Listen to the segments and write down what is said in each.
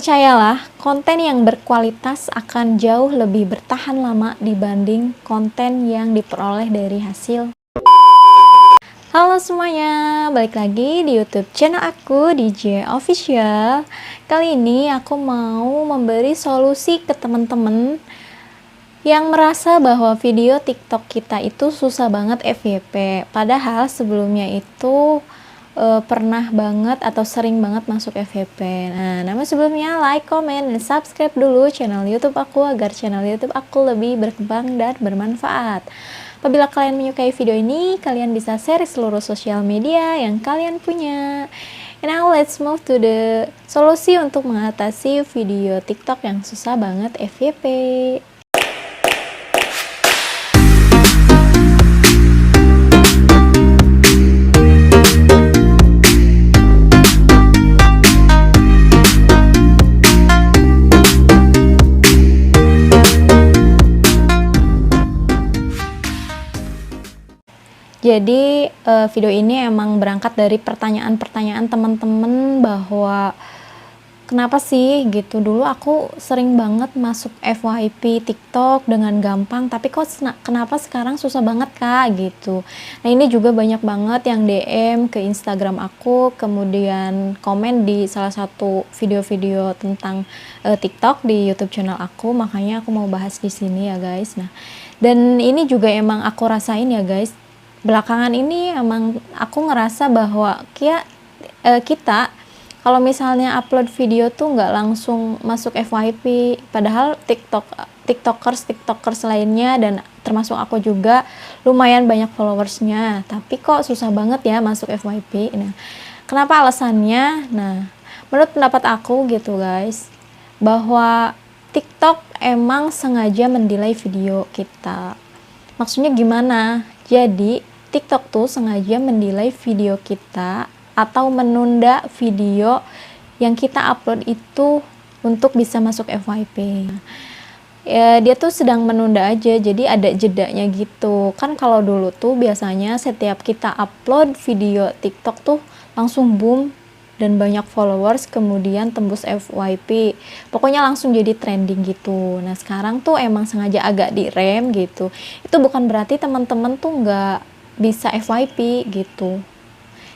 Percayalah, konten yang berkualitas akan jauh lebih bertahan lama dibanding konten yang diperoleh dari hasil. Halo semuanya, balik lagi di YouTube channel aku, DJ Official. Kali ini aku mau memberi solusi ke teman-teman yang merasa bahwa video TikTok kita itu susah banget FYP. Padahal sebelumnya itu pernah banget atau sering banget masuk FYP. Nah, namun sebelumnya like, comment, dan subscribe dulu channel YouTube aku agar channel YouTube aku lebih berkembang dan bermanfaat. Apabila kalian menyukai video ini, kalian bisa share seluruh sosial media yang kalian punya. And now let's move to the solusi untuk mengatasi video TikTok yang susah banget FYP. Jadi video ini emang berangkat dari pertanyaan-pertanyaan teman-teman bahwa kenapa sih gitu, dulu aku sering banget masuk FYP TikTok dengan gampang, tapi kok kenapa sekarang susah banget kak gitu. Nah ini juga banyak banget yang DM ke Instagram aku, kemudian komen di salah satu video-video tentang TikTok di YouTube channel aku, makanya aku mau bahas di sini ya guys. Nah dan ini juga emang aku rasain ya guys. Belakangan ini emang aku ngerasa bahwa kita kalau misalnya upload video tuh nggak langsung masuk FYP, padahal tiktokers lainnya dan termasuk aku juga lumayan banyak followersnya, tapi kok susah banget ya masuk FYP. Nah kenapa alasannya? Nah menurut pendapat aku gitu guys, bahwa TikTok emang sengaja mendelay video kita. Maksudnya gimana? Jadi TikTok tuh sengaja mendelay video kita atau menunda video yang kita upload itu untuk bisa masuk FYP. Ya, dia tuh sedang menunda aja, jadi ada jedanya gitu. Kan kalau dulu tuh biasanya setiap kita upload video TikTok tuh langsung boom dan banyak followers, kemudian tembus FYP. Pokoknya langsung jadi trending gitu. Nah sekarang tuh emang sengaja agak direm gitu. Itu bukan berarti teman-teman tuh nggak bisa FYP gitu.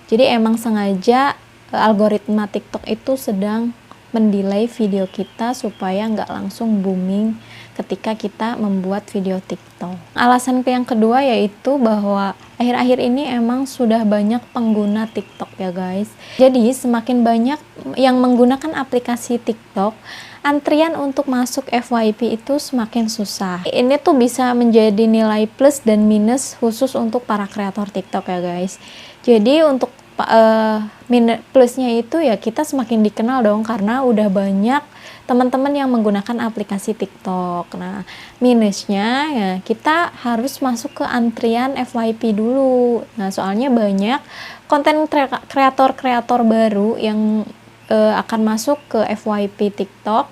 Jadi emang sengaja algoritma TikTok itu sedang mendelay video kita supaya nggak langsung booming ketika kita membuat video TikTok. Alasan yang kedua yaitu bahwa akhir-akhir ini emang sudah banyak pengguna TikTok ya guys. Jadi semakin banyak yang menggunakan aplikasi TikTok, antrian untuk masuk FYP itu semakin susah. Ini tuh bisa menjadi nilai plus dan minus khusus untuk para kreator TikTok ya guys. Jadi untuk plusnya itu ya kita semakin dikenal dong karena udah banyak teman-teman yang menggunakan aplikasi TikTok. Nah minusnya ya kita harus masuk ke antrian FYP dulu. Nah soalnya banyak konten kreator baru yang akan masuk ke FYP TikTok,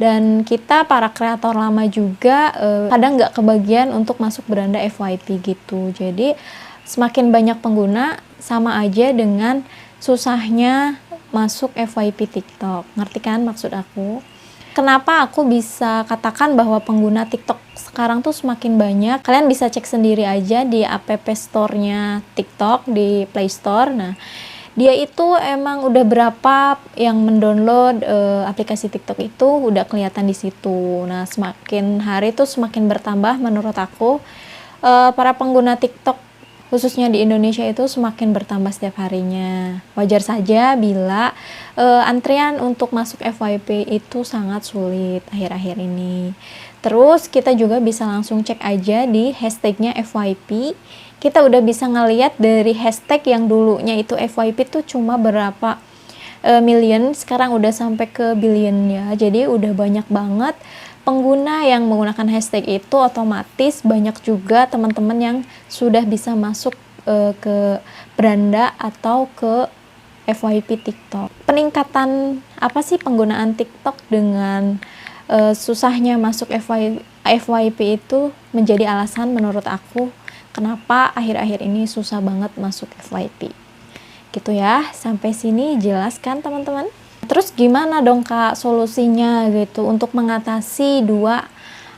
dan kita para kreator lama juga kadang nggak kebagian untuk masuk beranda FYP gitu. Jadi semakin banyak pengguna sama aja dengan susahnya masuk FYP TikTok. Ngerti kan maksud aku? Kenapa aku bisa katakan bahwa pengguna TikTok sekarang tuh semakin banyak? Kalian bisa cek sendiri aja di app store-nya TikTok di Play Store. Nah dia itu emang udah berapa yang mendownload aplikasi TikTok itu udah kelihatan di situ. Nah semakin hari tuh semakin bertambah menurut aku. Para pengguna TikTok khususnya di Indonesia itu semakin bertambah setiap harinya. Wajar saja bila antrian untuk masuk FYP itu sangat sulit akhir-akhir ini. Terus kita juga bisa langsung cek aja di hashtagnya FYP. Kita udah bisa ngeliat dari hashtag yang dulunya itu FYP tuh cuma berapa million, sekarang udah sampai ke billion ya. Jadi udah banyak banget pengguna yang menggunakan hashtag itu, otomatis banyak juga teman-teman yang sudah bisa masuk ke beranda atau ke FYP TikTok. Peningkatan apa sih penggunaan TikTok dengan susahnya masuk FYP itu menjadi alasan menurut aku kenapa akhir-akhir ini susah banget masuk FYP. Gitu ya, sampai sini jelas kan teman-teman? terus gimana dong Kak solusinya gitu untuk mengatasi dua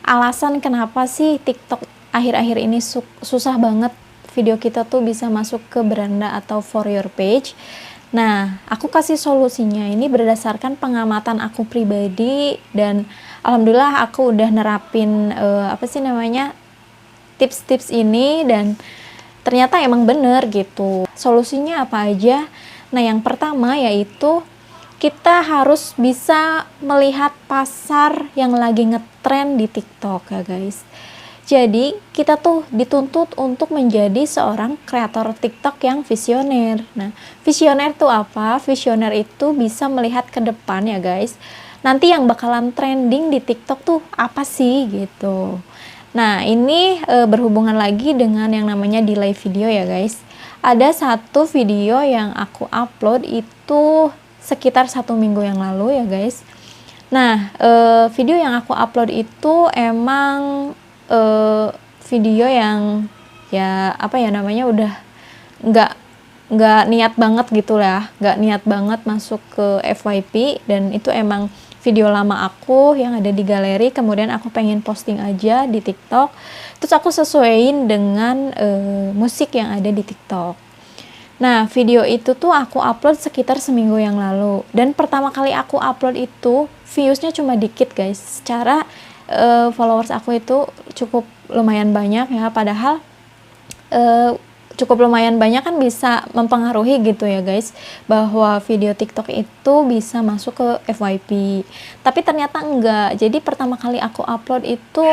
alasan kenapa sih TikTok akhir-akhir ini susah banget video kita tuh bisa masuk ke beranda atau for your page. Nah, aku kasih solusinya ini berdasarkan pengamatan aku pribadi, dan alhamdulillah aku udah nerapin tips-tips ini, dan ternyata emang bener gitu. Solusinya apa aja? Nah, yang pertama yaitu kita harus bisa melihat pasar yang lagi ngetrend di TikTok ya guys. Jadi kita tuh dituntut untuk menjadi seorang kreator TikTok yang visioner. Nah, visioner tuh apa? Visioner itu bisa melihat ke depan ya guys. Nanti yang bakalan trending di TikTok tuh apa sih gitu. Nah, ini berhubungan lagi dengan yang namanya delay video ya guys. Ada satu video yang aku upload itu sekitar 1 minggu yang lalu ya guys. Nah, video yang aku upload itu emang video yang ya udah nggak niat banget gitu lah, nggak niat banget masuk ke FYP, dan itu emang video lama aku yang ada di galeri, kemudian aku pengen posting aja di TikTok, terus aku sesuaiin dengan musik yang ada di TikTok. Nah, video itu tuh aku upload sekitar seminggu yang lalu, dan pertama kali aku upload itu viewsnya cuma dikit guys. Secara followers aku itu cukup lumayan banyak ya, padahal cukup lumayan banyak kan bisa mempengaruhi gitu ya guys, bahwa video TikTok itu bisa masuk ke FYP, tapi ternyata enggak. Jadi pertama kali aku upload itu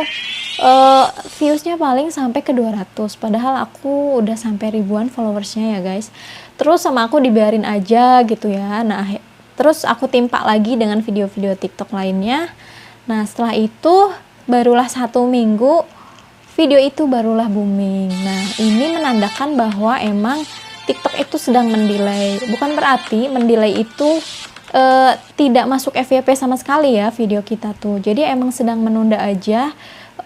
viewsnya paling sampai ke 200, padahal aku udah sampai ribuan followersnya ya guys. Terus sama aku dibiarin aja gitu ya. Nah, terus aku timpa lagi dengan video-video TikTok lainnya. Nah, setelah itu barulah 1 minggu video itu barulah booming. Nah, ini menandakan bahwa emang TikTok itu sedang mendelay. Bukan berarti mendelay itu tidak masuk FYP sama sekali ya video kita tuh. Jadi emang sedang menunda aja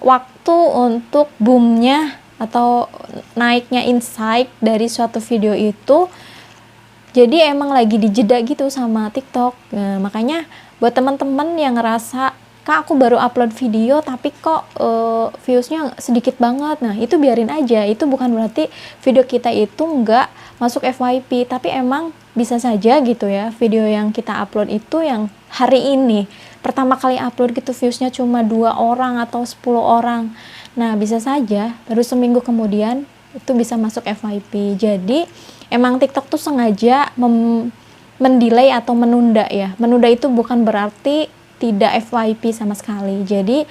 waktu untuk boomnya atau naiknya insight dari suatu video itu. Jadi emang lagi dijeda gitu sama TikTok. Nah, makanya buat teman-teman yang ngerasa, Kak aku baru upload video tapi kok viewsnya sedikit banget, nah itu biarin aja. Itu bukan berarti video kita itu nggak masuk FYP, tapi emang bisa saja gitu ya, video yang kita upload itu yang hari ini pertama kali upload gitu viewsnya cuma 2 orang atau 10 orang. Nah, bisa saja baru seminggu kemudian itu bisa masuk FYP. Jadi emang TikTok tuh sengaja mendelay atau menunda ya. Menunda itu bukan berarti tidak FYP sama sekali. Jadi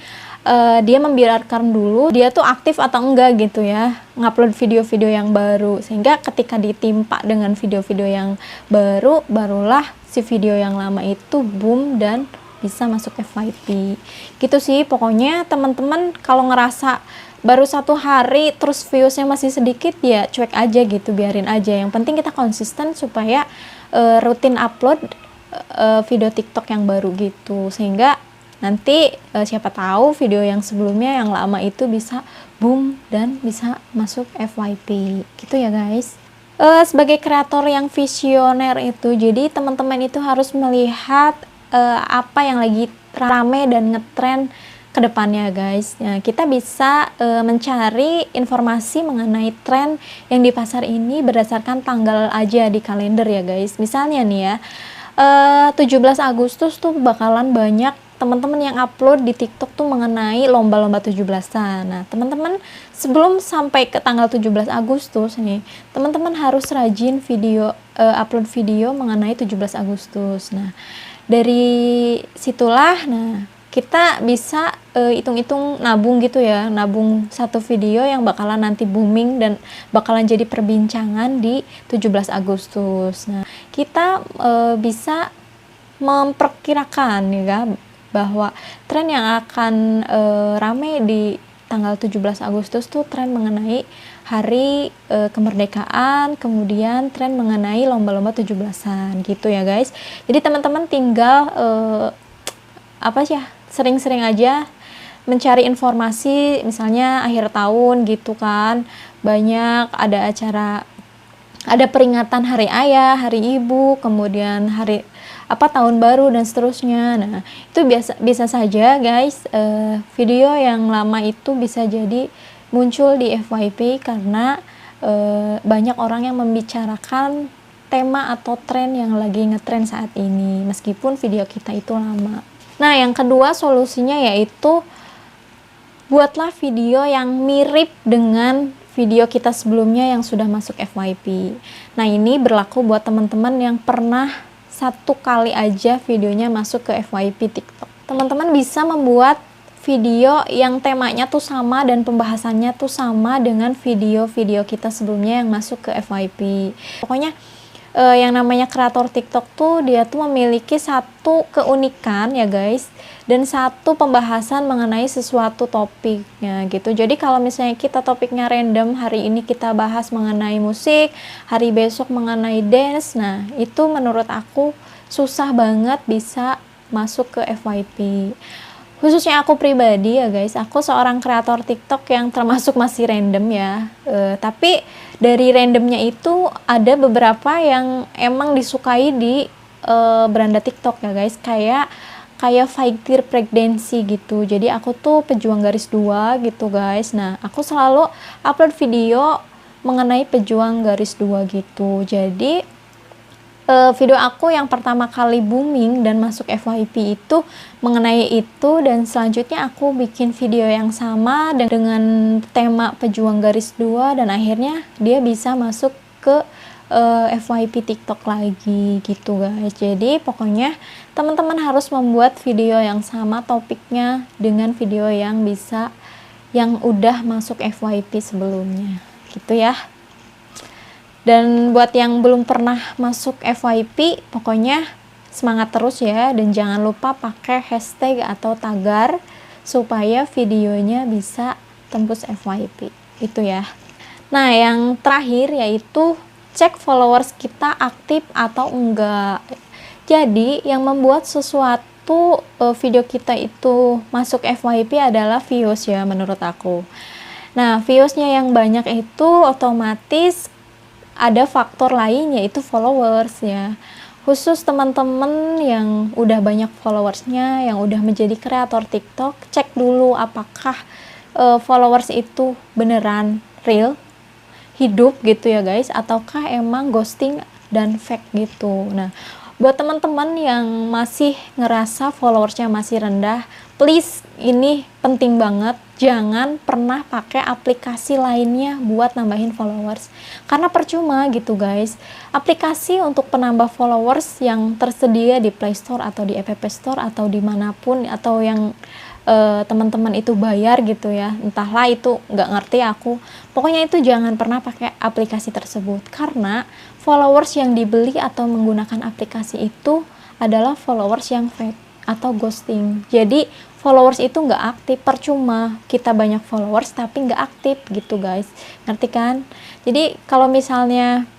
dia membiarkan dulu dia tuh aktif atau enggak gitu ya, ngupload video-video yang baru, sehingga ketika ditimpa dengan video-video yang baru, barulah si video yang lama itu boom dan bisa masuk FYP gitu sih. Pokoknya teman-teman kalau ngerasa baru 1 hari terus viewsnya masih sedikit, ya cuek aja gitu, biarin aja. Yang penting kita konsisten supaya rutin upload video TikTok yang baru gitu, sehingga nanti siapa tahu video yang sebelumnya yang lama itu bisa boom dan bisa masuk FYP gitu ya guys. Sebagai kreator yang visioner itu, jadi teman-teman itu harus melihat apa yang lagi rame dan ngetrend ke depannya guys. Nah, kita bisa mencari informasi mengenai tren yang di pasar ini berdasarkan tanggal aja di kalender ya guys. Misalnya nih ya, 17 Agustus tuh bakalan banyak teman-teman yang upload di TikTok tuh mengenai lomba-lomba 17-an. Nah, teman-teman sebelum sampai ke tanggal 17 Agustus nih, teman-teman harus rajin upload video mengenai 17 Agustus. Nah, dari situlah kita bisa hitung-hitung nabung gitu ya, nabung satu video yang bakalan nanti booming dan bakalan jadi perbincangan di 17 Agustus. Nah, kita bisa memperkirakan ya bahwa tren yang akan rame di tanggal 17 Agustus tuh tren mengenai hari kemerdekaan, kemudian tren mengenai lomba-lomba 17-an gitu ya guys. Jadi teman-teman tinggal sering-sering aja mencari informasi, misalnya akhir tahun gitu kan, banyak ada acara, ada peringatan hari ayah, hari ibu, kemudian apa tahun baru dan seterusnya. Nah, itu bisa saja guys, video yang lama itu bisa jadi muncul di FYP karena banyak orang yang membicarakan tema atau tren yang lagi ngetren saat ini, meskipun video kita itu lama. Nah, yang kedua solusinya yaitu buatlah video yang mirip dengan video kita sebelumnya yang sudah masuk FYP. Nah, ini berlaku buat teman-teman yang pernah satu kali aja videonya masuk ke FYP TikTok. Teman-teman bisa membuat video yang temanya tuh sama dan pembahasannya tuh sama dengan video-video kita sebelumnya yang masuk ke FYP. Pokoknya yang namanya kreator TikTok tuh dia tuh memiliki satu keunikan ya guys, dan satu pembahasan mengenai sesuatu topiknya gitu. Jadi kalau misalnya kita topiknya random, hari ini kita bahas mengenai musik, hari besok mengenai dance, nah itu menurut aku susah banget bisa masuk ke FYP. Khususnya aku pribadi ya guys, aku seorang kreator TikTok yang termasuk masih random ya, tapi dari randomnya itu ada beberapa yang emang disukai di beranda TikTok ya guys, kayak fighter breakdance gitu. Jadi aku tuh pejuang garis 2 gitu guys. Nah, aku selalu upload video mengenai pejuang garis 2 gitu. Jadi video aku yang pertama kali booming dan masuk FYP itu mengenai itu, dan selanjutnya aku bikin video yang sama dengan tema pejuang garis 2 dan akhirnya dia bisa masuk ke FYP TikTok lagi gitu guys. Jadi pokoknya teman-teman harus membuat video yang sama topiknya dengan video yang udah masuk FYP sebelumnya gitu ya. Dan buat yang belum pernah masuk FYP, pokoknya semangat terus ya, dan jangan lupa pakai hashtag atau tagar supaya videonya bisa tembus FYP itu ya. Nah, yang terakhir yaitu cek followers kita aktif atau enggak. Jadi yang membuat sesuatu video kita itu masuk FYP adalah views ya menurut aku. Nah, viewsnya yang banyak itu otomatis ada faktor lain yaitu followers ya. Khusus teman-teman yang udah banyak followersnya, yang udah menjadi kreator TikTok, cek dulu apakah followers itu beneran real, hidup gitu ya guys, ataukah emang ghosting dan fake gitu. Nah, buat teman-teman yang masih ngerasa followersnya masih rendah, please, ini penting banget, jangan pernah pakai aplikasi lainnya buat nambahin followers, karena percuma gitu guys. Aplikasi untuk penambah followers yang tersedia di Play Store atau di App Store atau dimanapun, atau yang teman-teman itu bayar gitu ya, entahlah, itu nggak ngerti aku. Pokoknya itu jangan pernah pakai aplikasi tersebut, karena followers yang dibeli atau menggunakan aplikasi itu adalah followers yang fake atau ghosting. Jadi followers itu nggak aktif, percuma kita banyak followers tapi nggak aktif gitu guys, ngerti kan? Jadi kalau misalnya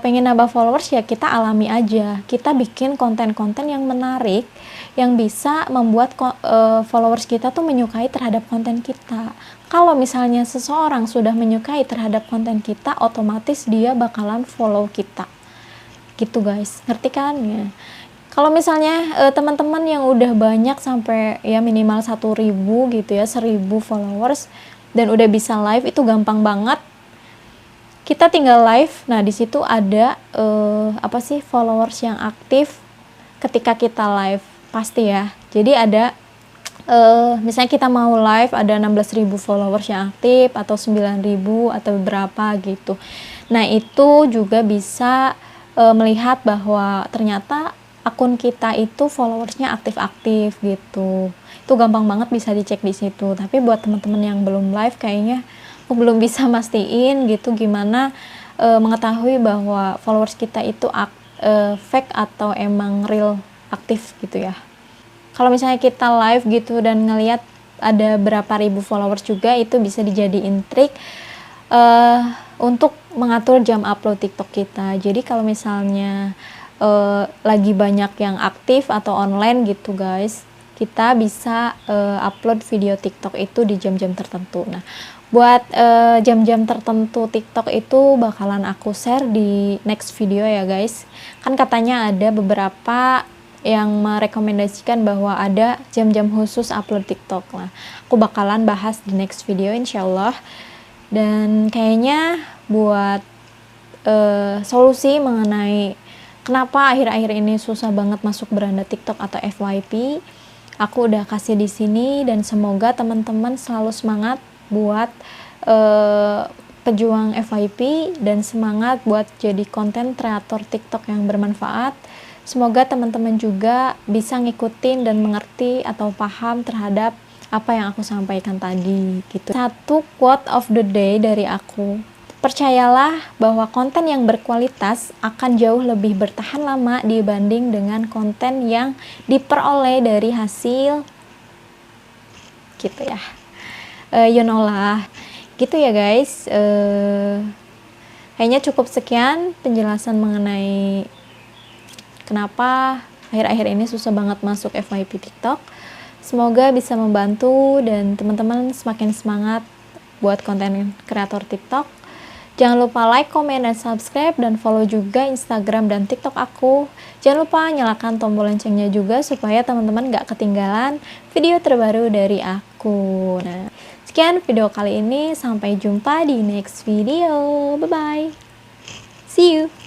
pengen nambah followers ya kita alami aja, kita bikin konten-konten yang menarik yang bisa membuat followers kita tuh menyukai terhadap konten kita. Kalau misalnya seseorang sudah menyukai terhadap konten kita, otomatis dia bakalan follow kita gitu guys, ngerti kan ya? Kalau misalnya teman-teman yang udah banyak sampai ya minimal 1.000 gitu ya, 1.000 followers dan udah bisa live, itu gampang banget. Kita tinggal live, nah di situ ada followers yang aktif ketika kita live pasti ya. Jadi ada misalnya kita mau live ada 16.000 followers yang aktif atau 9.000 atau berapa gitu. Nah, itu juga bisa melihat bahwa ternyata akun kita itu followersnya aktif-aktif gitu. Itu gampang banget bisa dicek di situ. Tapi buat teman-teman yang belum live, kayaknya aku belum bisa mastiin gitu gimana mengetahui bahwa followers kita itu fake atau emang real aktif gitu ya. Kalau misalnya kita live gitu dan ngelihat ada berapa ribu followers juga, itu bisa dijadiin trik untuk mengatur jam upload TikTok kita. Jadi kalau misalnya lagi banyak yang aktif atau online gitu guys, kita bisa upload video TikTok itu di jam-jam tertentu. Nah, Buat jam-jam tertentu TikTok itu bakalan aku share di next video ya guys. Kan katanya ada beberapa yang merekomendasikan bahwa ada jam-jam khusus upload TikTok lah. Aku bakalan bahas di next video insyaallah. Dan kayaknya buat solusi mengenai kenapa akhir-akhir ini susah banget masuk beranda TikTok atau FYP, aku udah kasih di sini, dan semoga teman-teman selalu semangat buat pejuang FYP dan semangat buat jadi konten kreator TikTok yang bermanfaat. Semoga teman-teman juga bisa ngikutin dan mengerti atau paham terhadap apa yang aku sampaikan tadi gitu. Satu quote of the day dari aku. Percayalah bahwa konten yang berkualitas akan jauh lebih bertahan lama dibanding dengan konten yang diperoleh dari hasil gitu ya. You know lah. Gitu ya guys. Kayaknya cukup sekian penjelasan mengenai kenapa akhir-akhir ini susah banget masuk FYP TikTok. Semoga bisa membantu dan teman-teman semakin semangat buat konten kreator TikTok. Jangan lupa like, comment, dan subscribe, dan follow juga Instagram dan TikTok aku. Jangan lupa nyalakan tombol loncengnya juga supaya teman-teman gak ketinggalan video terbaru dari aku. Nah, sekian video kali ini, sampai jumpa di next video. Bye-bye. See you.